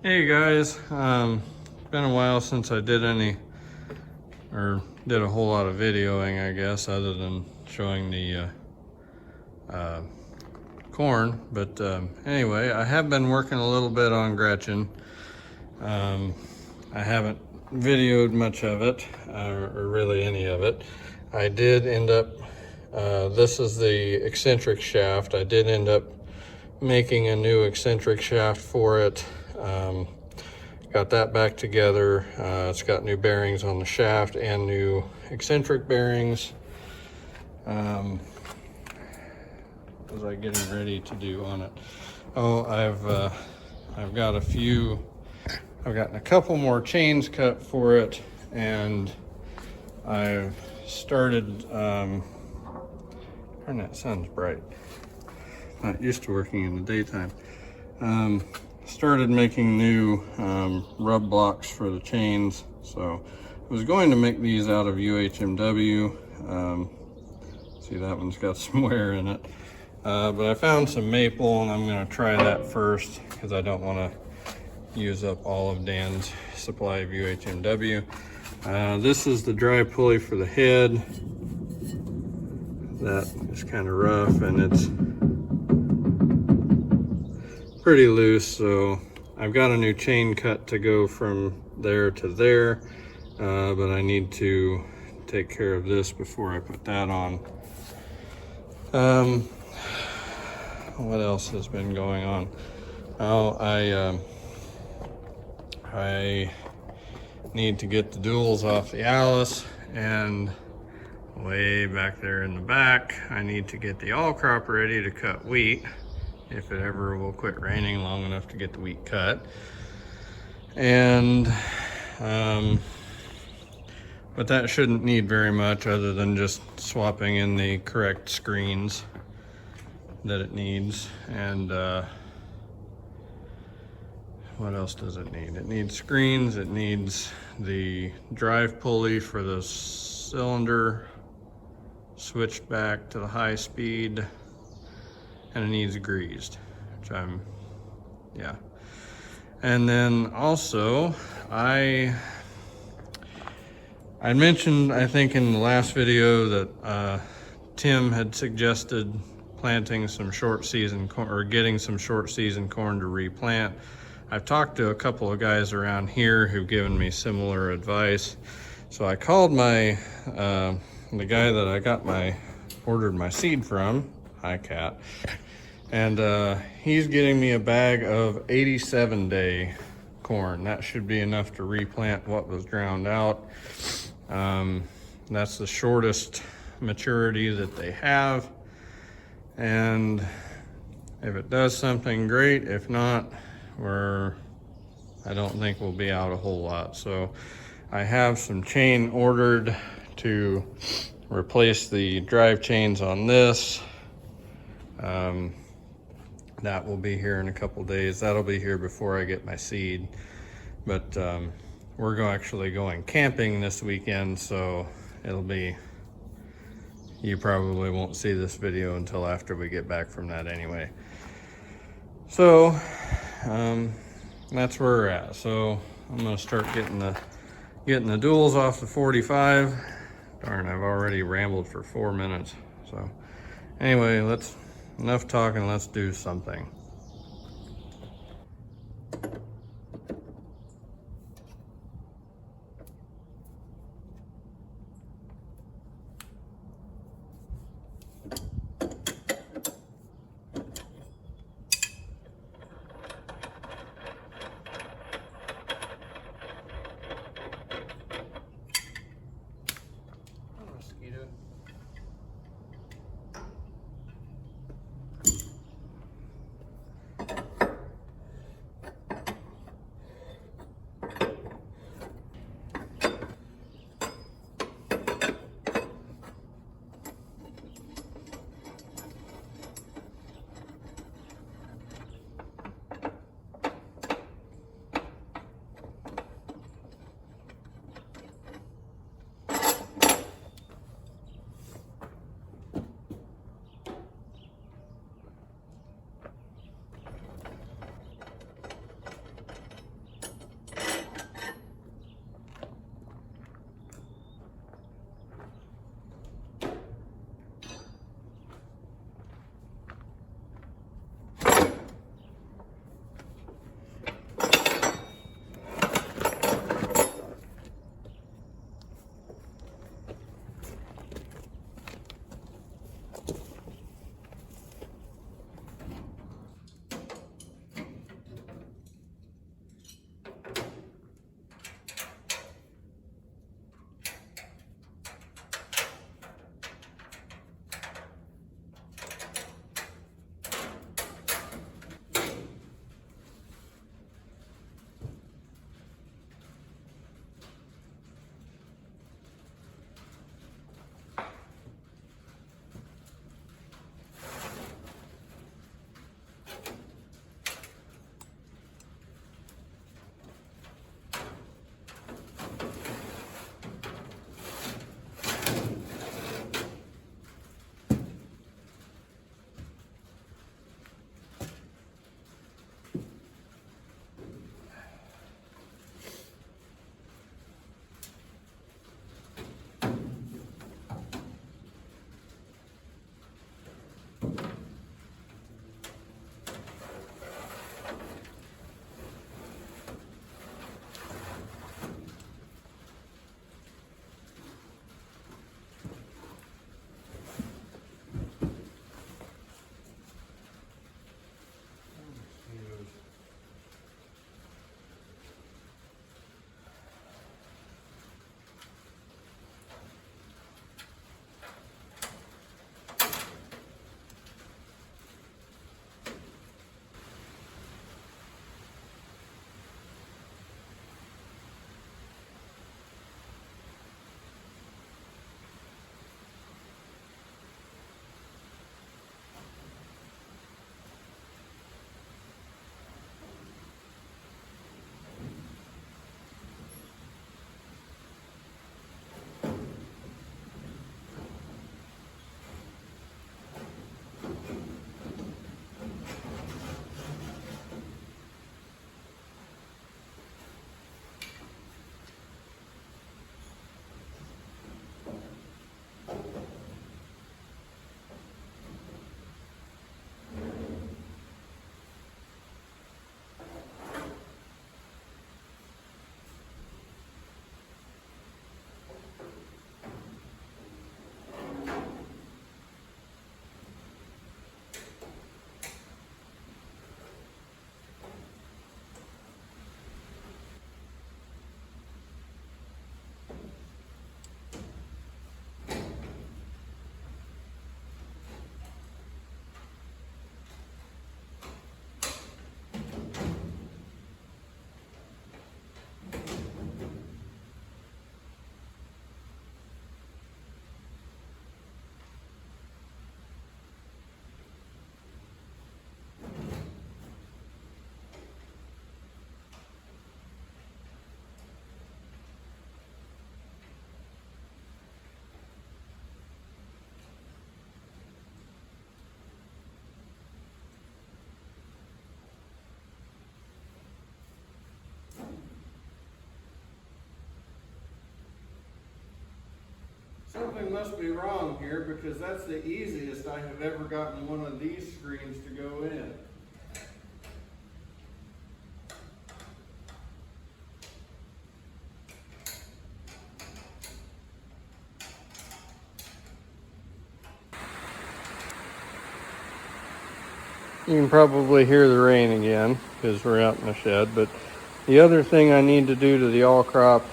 Hey guys, been a while since I did a whole lot of videoing, I guess, other than showing the corn. But anyway, I have been working a little bit on Gretchen. I haven't videoed much of it, or really any of it. I did end up, this is the eccentric shaft. I did end up making a new eccentric shaft for it. Got that back together. It's got new bearings on the shaft and new eccentric bearings. What was I getting ready to do on it? Oh, I've gotten a couple more chains cut for it, and I've started, darn, that sun's bright. Not used to working in the daytime. Started making new rub blocks for the chains. So I was going to make these out of UHMW. See, that one's got some wear in it. But I found some maple, and I'm going to try that first because I don't want to use up all of Dan's supply of UHMW. This is the dry pulley for the head. That is kind of rough, and it's pretty loose, so I've got a new chain cut to go from there to there, but I need to take care of this before I put that on. What else has been going on? Oh, I need to get the duals off the Alice, and way back there in the back, I need to get the all crop ready to cut wheat, if it ever will quit raining long enough to get the wheat cut. And but that shouldn't need very much other than just swapping in the correct screens that it needs. And what else does it need? It needs screens, it needs the drive pulley for the cylinder switched back to the high speed, and it needs greased, which yeah. And then also, I mentioned, I think in the last video, that Tim had suggested planting some short season corn, or getting some short season corn to replant. I've talked to a couple of guys around here who've given me similar advice. So I called the guy that I ordered my seed from, hi Cat, and he's getting me a bag of 87-day corn. That should be enough to replant what was drowned out. That's the shortest maturity that they have, and if it does something, great. If not, I don't think we'll be out a whole lot. So I have some chain ordered to replace the drive chains on this. That will be here in a couple days. That'll be here before I get my seed. But we're actually going camping this weekend, so you probably won't see this video until after we get back from that anyway. So that's where we're at. So I'm gonna start getting the duals off the 45. Darn, I've already rambled for 4 minutes. So anyway, enough talking, let's do something. Something must be wrong here because that's the easiest I have ever gotten one of these screens to go in. You can probably hear the rain again because we're out in the shed, but the other thing I need to do to the all crop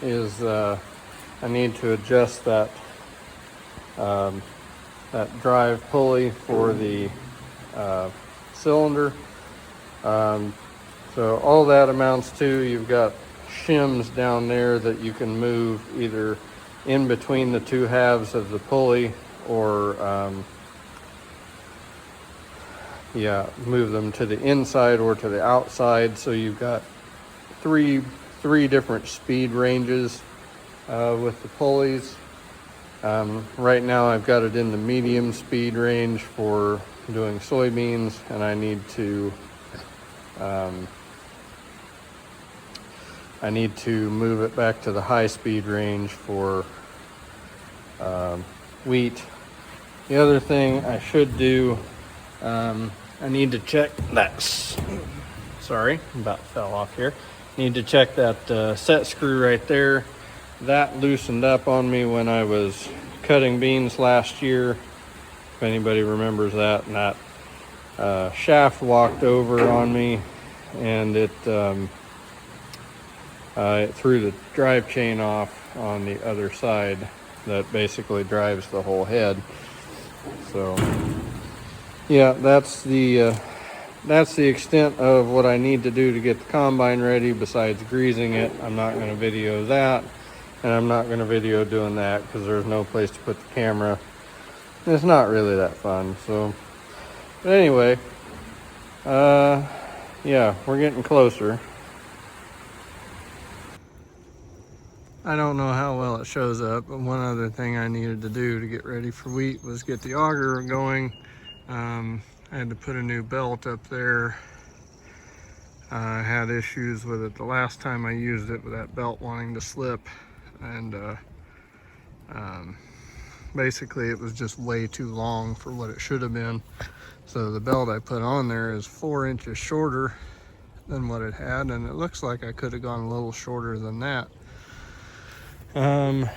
is I need to adjust that that drive pulley for the cylinder. So all that amounts to, you've got shims down there that you can move either in between the two halves of the pulley or move them to the inside or to the outside. So you've got three different speed ranges with the pulleys. Right now I've got it in the medium speed range for doing soybeans, and I need to move it back to the high speed range for wheat. The other thing I should do, I need to check that, sorry, about fell off here. Need to check that set screw right there. That loosened up on me when I was cutting beans last year, if anybody remembers that, and that shaft walked over on me, and it threw the drive chain off on the other side that basically drives the whole head. So yeah, that's the extent of what I need to do to get the combine ready besides greasing it. I'm not going to video that, and I'm not going to video doing that because there's no place to put the camera. It's not really that fun. So, but anyway, yeah, we're getting closer. I don't know how well it shows up, but one other thing I needed to do to get ready for wheat was get the auger going. I had to put a new belt up there. I had issues with it the last time I used it with that belt wanting to slip, and basically it was just way too long for what it should have been. So the belt I put on there is 4 inches shorter than what it had, and it looks like I could have gone a little shorter than that. The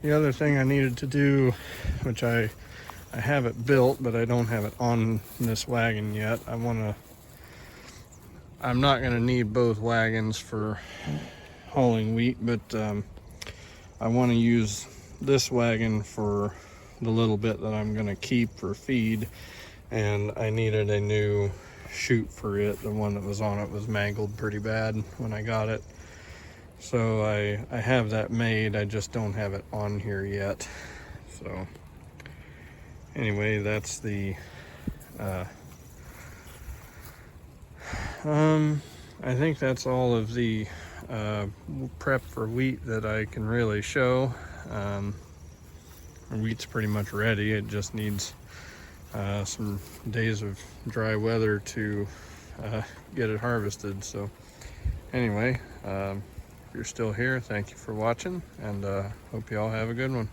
other thing I needed to do, which I have it built, but I don't have it on this wagon yet. I'm not gonna need both wagons for hauling wheat, but I wanna use this wagon for the little bit that I'm gonna keep for feed, and I needed a new chute for it. The one that was on it was mangled pretty bad when I got it. So I have that made, I just don't have it on here yet. So anyway, that's the I think that's all of the prep for wheat that I can really show. Wheat's pretty much ready. It just needs some days of dry weather to get it harvested. So anyway, if you're still here, thank you for watching, and hope you all have a good one.